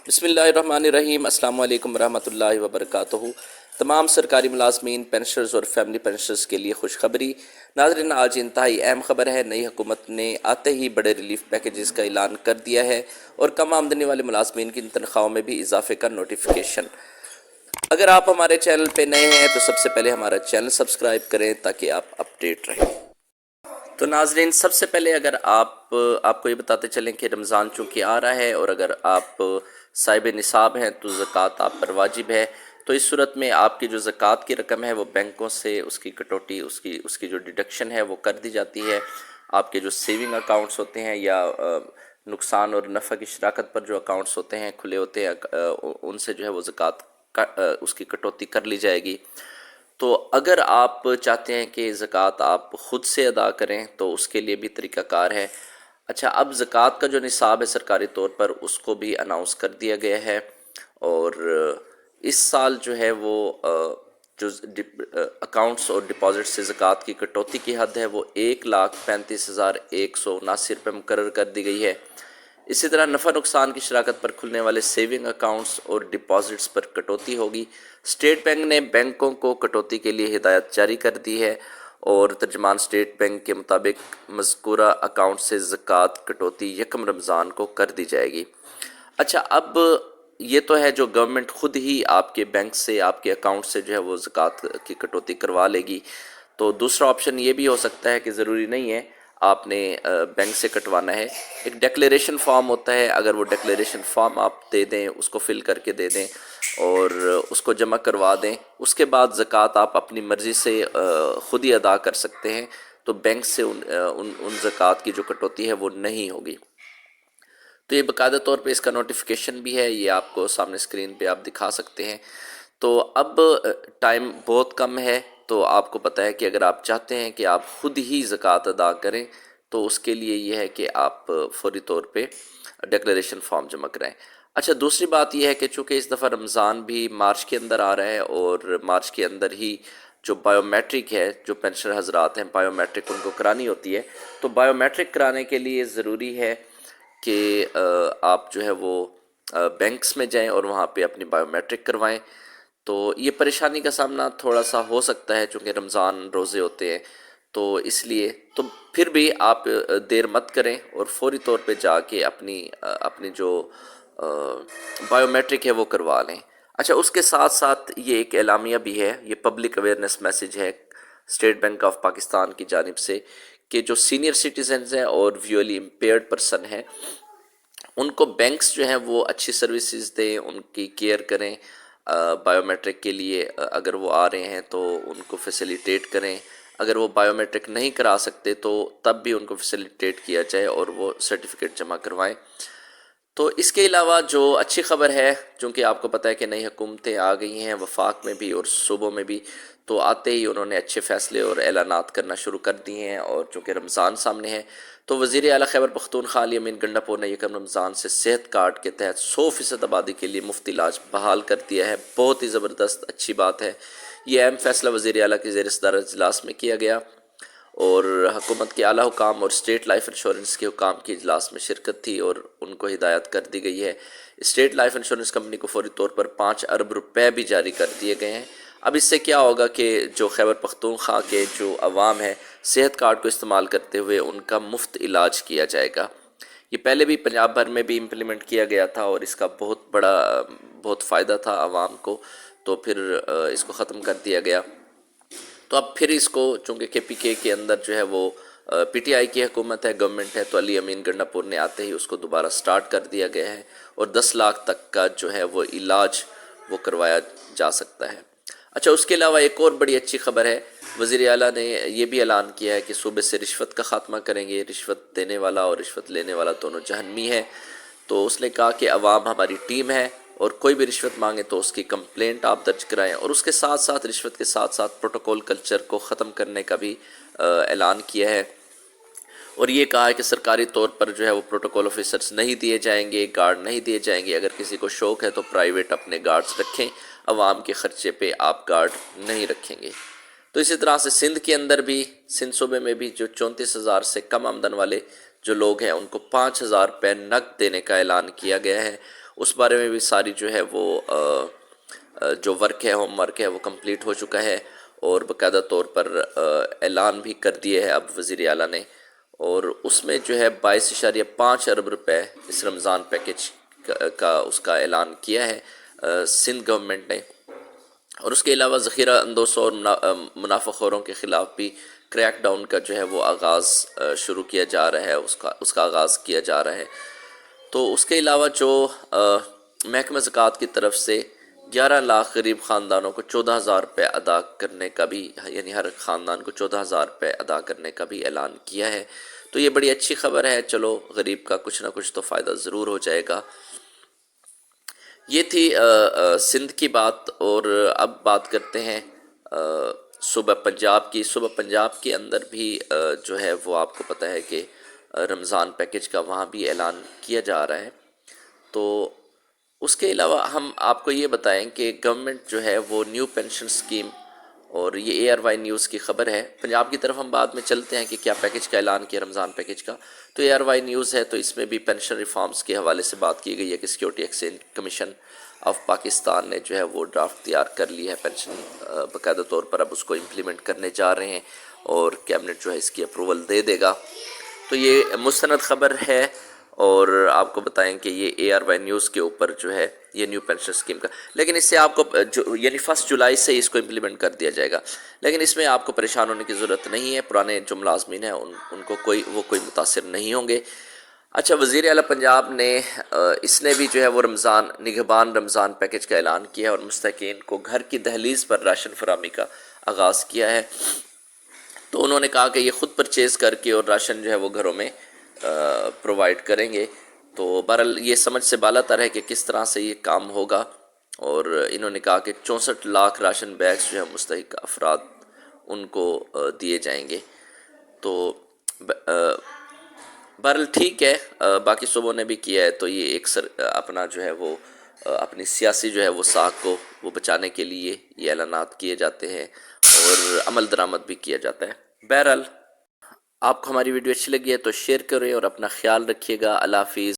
بسم اللہ الرحمن الرحیم۔ السلام علیکم ورحمۃ اللہ وبرکاتہ۔ تمام سرکاری ملازمین، پینشنرز اور فیملی پینشنرز کے لیے خوشخبری۔ ناظرین، آج انتہائی اہم خبر ہے۔ نئی حکومت نے آتے ہی بڑے ریلیف پیکیجز کا اعلان کر دیا ہے اور کم آمدنی والے ملازمین کی تنخواہوں میں بھی اضافے کا نوٹیفیکیشن۔ اگر آپ ہمارے چینل پہ نئے ہیں تو سب سے پہلے ہمارا چینل سبسکرائب کریں تاکہ آپ اپڈیٹ رہیں۔ تو ناظرین، سب سے پہلے اگر آپ کو یہ بتاتے چلیں کہ رمضان چونکہ آ رہا ہے اور اگر آپ صاحب نصاب ہیں تو زکوٰۃ آپ پر واجب ہے۔ تو اس صورت میں آپ کی جو زکوٰۃ کی رقم ہے وہ بینکوں سے اس کی کٹوتی، اس کی جو ڈیڈکشن ہے وہ کر دی جاتی ہے۔ آپ کے جو سیونگ اکاؤنٹس ہوتے ہیں یا نقصان اور نفع کی شراکت پر جو اکاؤنٹس ہوتے ہیں کھلے ہوتے ہیں، ان سے جو ہے وہ زکوٰۃ اس کی کٹوتی کر لی جائے گی۔ تو اگر آپ چاہتے ہیں کہ زکوٰۃ آپ خود سے ادا کریں تو اس کے لیے بھی طریقہ کار ہے۔ اچھا، اب زکوٰۃ کا جو نصاب ہے سرکاری طور پر اس کو بھی اناؤنس کر دیا گیا ہے، اور اس سال جو ہے وہ جو اکاؤنٹس اور ڈپازٹ سے زکوٰۃ کی کٹوتی کی حد ہے وہ 1,35,179 روپے مقرر کر دی گئی ہے۔ اسی طرح نفع نقصان کی شراکت پر کھلنے والے سیونگ اکاؤنٹس اور ڈپازٹس پر کٹوتی ہوگی۔ اسٹیٹ بینک نے بینکوں کو کٹوتی کے لیے ہدایت جاری کر دی ہے، اور ترجمان اسٹیٹ بینک کے مطابق مذکورہ اکاؤنٹ سے زکوٰۃ کٹوتی 1 رمضان کو کر دی جائے گی۔ اچھا، اب یہ تو ہے جو گورنمنٹ خود ہی آپ کے بینک سے، آپ کے اکاؤنٹ سے جو ہے وہ زکوٰۃ کی کٹوتی کروا لے گی۔ تو دوسرا آپشن یہ بھی ہو سکتا ہے کہ ضروری نہیں ہے آپ نے بینک سے کٹوانا ہے، ایک ڈیکلیریشن فارم ہوتا ہے، اگر وہ ڈیکلیریشن فارم آپ دے دیں، اس کو فل کر کے دے دیں اور اس کو جمع کروا دیں، اس کے بعد زکوٰۃ آپ اپنی مرضی سے خود ہی ادا کر سکتے ہیں، تو بینک سے ان زکوٰۃ کی جو کٹوتی ہے وہ نہیں ہوگی۔ تو یہ باقاعدہ طور پہ اس کا نوٹیفیکیشن بھی ہے، یہ آپ کو سامنے اسکرین پہ آپ دکھا سکتے ہیں۔ تو اب ٹائم بہت کم ہے، تو آپ کو پتہ ہے کہ اگر آپ چاہتے ہیں کہ آپ خود ہی زکوٰۃ ادا کریں تو اس کے لیے یہ ہے کہ آپ فوری طور پہ ڈیکلیریشن فارم جمع کرائیں۔ اچھا، دوسری بات یہ ہے کہ چونکہ اس دفعہ رمضان بھی مارچ کے اندر آ رہا ہے، اور مارچ کے اندر ہی جو بائیو میٹرک ہے، جو پینشنر حضرات ہیں بائیو میٹرک ان کو کرانی ہوتی ہے، تو بائیو میٹرک کرانے کے لیے ضروری ہے کہ آپ جو ہے وہ بینکس میں جائیں اور وہاں پہ اپنی بائیو میٹرک کروائیں۔ تو یہ پریشانی کا سامنا تھوڑا سا ہو سکتا ہے چونکہ رمضان روزے ہوتے ہیں، تو اس لیے تو پھر بھی آپ دیر مت کریں اور فوری طور پہ جا کے اپنی جو بائیو میٹرک ہے وہ کروا لیں۔ اچھا، اس کے ساتھ ساتھ یہ ایک اعلامیہ بھی ہے، یہ پبلک اویئرنیس میسیج ہے اسٹیٹ بینک آف پاکستان کی جانب سے، کہ جو سینئر سٹیزنز ہیں اور ویژولی امپیئرڈ پرسن ہیں ان کو بینکس جو ہیں وہ اچھی سروسز دیں، ان کی کیئر کریں۔ بائیو میٹرک کے لیے اگر وہ آ رہے ہیں تو ان کو فیسیلیٹیٹ کریں، اگر وہ بائیو میٹرک نہیں کرا سکتے تو تب بھی ان کو فیسیلیٹیٹ کیا جائے اور وہ سرٹیفکیٹ جمع کروائیں۔ تو اس کے علاوہ جو اچھی خبر ہے، چونکہ آپ کو پتہ ہے کہ نئی حکومتیں آ گئی ہیں وفاق میں بھی اور صوبوں میں بھی، تو آتے ہی انہوں نے اچھے فیصلے اور اعلانات کرنا شروع کر دیے ہیں، اور چونکہ رمضان سامنے ہے تو وزیر اعلیٰ خیبر پختونخوا علی امین گنڈاپور نے 1 رمضان سے صحت کارڈ کے تحت 100% آبادی کے لیے مفت علاج بحال کر دیا ہے۔ بہت ہی زبردست اچھی بات ہے۔ یہ اہم فیصلہ وزیر اعلیٰ کی زیر صدارت اجلاس میں کیا گیا، اور حکومت کے اعلیٰ حکام اور اسٹیٹ لائف انشورنس کے حکام کی اجلاس میں شرکت تھی اور ان کو ہدایت کر دی گئی ہے۔ اسٹیٹ لائف انشورنس کمپنی کو فوری طور پر 5 ارب روپے بھی جاری کر دیے گئے ہیں۔ اب اس سے کیا ہوگا کہ جو خیبر پختونخوا کے جو عوام ہے صحت کارڈ کو استعمال کرتے ہوئے ان کا مفت علاج کیا جائے گا۔ یہ پہلے بھی پنجاب بھر میں بھی امپلیمنٹ کیا گیا تھا اور اس کا بہت فائدہ تھا عوام کو، تو پھر اس کو ختم کر دیا گیا۔ تو اب پھر اس کو چونکہ کے پی کے اندر جو ہے وہ پی ٹی آئی کی حکومت ہے، گورنمنٹ ہے، تو علی امین گنڈاپور نے آتے ہی اس کو دوبارہ سٹارٹ کر دیا گیا ہے، اور 10 لاکھ تک کا جو ہے وہ علاج وہ کروایا جا سکتا ہے۔ اچھا، اس کے علاوہ ایک اور بڑی اچھی خبر ہے، وزیر اعلیٰ نے یہ بھی اعلان کیا ہے کہ صوبے سے رشوت کا خاتمہ کریں گے۔ رشوت دینے والا اور رشوت لینے والا دونوں جہنمی ہے، تو اس نے کہا کہ عوام ہماری ٹیم ہے، اور کوئی بھی رشوت مانگے تو اس کی کمپلینٹ آپ درج کرائیں، اور اس کے ساتھ ساتھ رشوت کے ساتھ ساتھ پروٹوکول کلچر کو ختم کرنے کا بھی اعلان کیا ہے، اور یہ کہا ہے کہ سرکاری طور پر جو ہے وہ پروٹوکول آفیسرز نہیں دیے جائیں گے، گارڈ نہیں دیے جائیں گے۔ اگر کسی کو شوق ہے تو پرائیویٹ اپنے گارڈز رکھیں، عوام کے خرچے پہ آپ گارڈ نہیں رکھیں گے۔ تو اسی طرح سے سندھ صوبے میں بھی جو 34,000 سے کم آمدن والے جو لوگ ہیں ان کو 5,000 روپے نقد دینے کا اعلان کیا گیا ہے۔ اس بارے میں بھی ساری جو ہے وہ جو ورک ہے، ہوم ورک ہے، وہ کمپلیٹ ہو چکا ہے اور باقاعدہ طور پر اعلان بھی کر دیے ہے اب وزیر اعلیٰ نے، اور اس میں جو ہے 22.5 ارب روپے اس رمضان پیکج کا اس کا اعلان کیا ہے سندھ گورنمنٹ نے، اور اس کے علاوہ ذخیرہ اندوزوں اور منافع خوروں کے خلاف بھی کریک ڈاؤن کا جو ہے وہ آغاز شروع کیا جا رہا ہے، اس کا آغاز کیا جا رہا ہے۔ تو اس کے علاوہ جو محکمہ زکوٰۃ کی طرف سے 11 لاکھ غریب خاندانوں کو 14,000 روپے ادا کرنے کا بھی، یعنی ہر خاندان کو 14,000 روپے ادا کرنے کا بھی اعلان کیا ہے، تو یہ بڑی اچھی خبر ہے۔ چلو غریب کا کچھ نہ کچھ تو فائدہ ضرور ہو جائے گا۔ یہ تھی سندھ کی بات، اور اب بات کرتے ہیں صوبہ پنجاب کی۔ صوبہ پنجاب کے اندر بھی جو ہے وہ آپ کو پتہ ہے کہ رمضان پیکج کا وہاں بھی اعلان کیا جا رہا ہے۔ تو اس کے علاوہ ہم آپ کو یہ بتائیں کہ گورنمنٹ جو ہے وہ نیو پینشن سکیم، اور یہ اے آر وائی نیوز کی خبر ہے، پنجاب کی طرف ہم بعد میں چلتے ہیں کہ کیا پیکج کا اعلان کیا رمضان پیکج کا، تو اے آر وائی نیوز ہے، تو اس میں بھی پینشن ریفارمز کے حوالے سے بات کی گئی ہے کہ security exchange commission of Pakistan نے جو ہے وہ ڈرافٹ تیار کر لی ہے پینشن، باقاعدہ طور پر اب اس کو امپلیمنٹ کرنے جا رہے ہیں اور کیبنٹ جو ہے اس کی اپروول دے دے گا۔ تو یہ مستند خبر ہے، اور آپ کو بتائیں کہ یہ اے آر وائی نیوز کے اوپر جو ہے یہ نیو پینشن اسکیم کا، لیکن اس سے آپ کو یعنی 1 جولائی سے اس کو امپلیمنٹ کر دیا جائے گا، لیکن اس میں آپ کو پریشان ہونے کی ضرورت نہیں ہے، پرانے جو ملازمین ہیں ان کو کوئی متاثر نہیں ہوں گے۔ اچھا، وزیر اعلیٰ پنجاب نے اس نے بھی جو ہے وہ نگہبان رمضان پیکج کا اعلان کیا ہے اور مستحقین کو گھر کی دہلیز پر راشن فراہمی کا آغاز کیا ہے۔ تو انہوں نے کہا کہ یہ خود پرچیز کر کے اور راشن جو ہے وہ گھروں میں پرووائڈ کریں گے۔ تو بہرحال یہ سمجھ سے بالاتر ہے کہ کس طرح سے یہ کام ہوگا، اور انہوں نے کہا کہ 64 لاکھ راشن بیگز جو ہے مستحق افراد ان کو دیے جائیں گے۔ تو بہرحال ٹھیک ہے، باقی صوبوں نے بھی کیا ہے، تو یہ ایک اپنا جو ہے وہ اپنی سیاسی جو ہے وہ ساکھ کو وہ بچانے کے لیے یہ اعلانات کیے جاتے ہیں اور عمل درآمد بھی کیا جاتا ہے۔ بہرحال آپ کو ہماری ویڈیو اچھی لگی ہے تو شیئر کریں اور اپنا خیال رکھیے گا۔ اللہ حافظ۔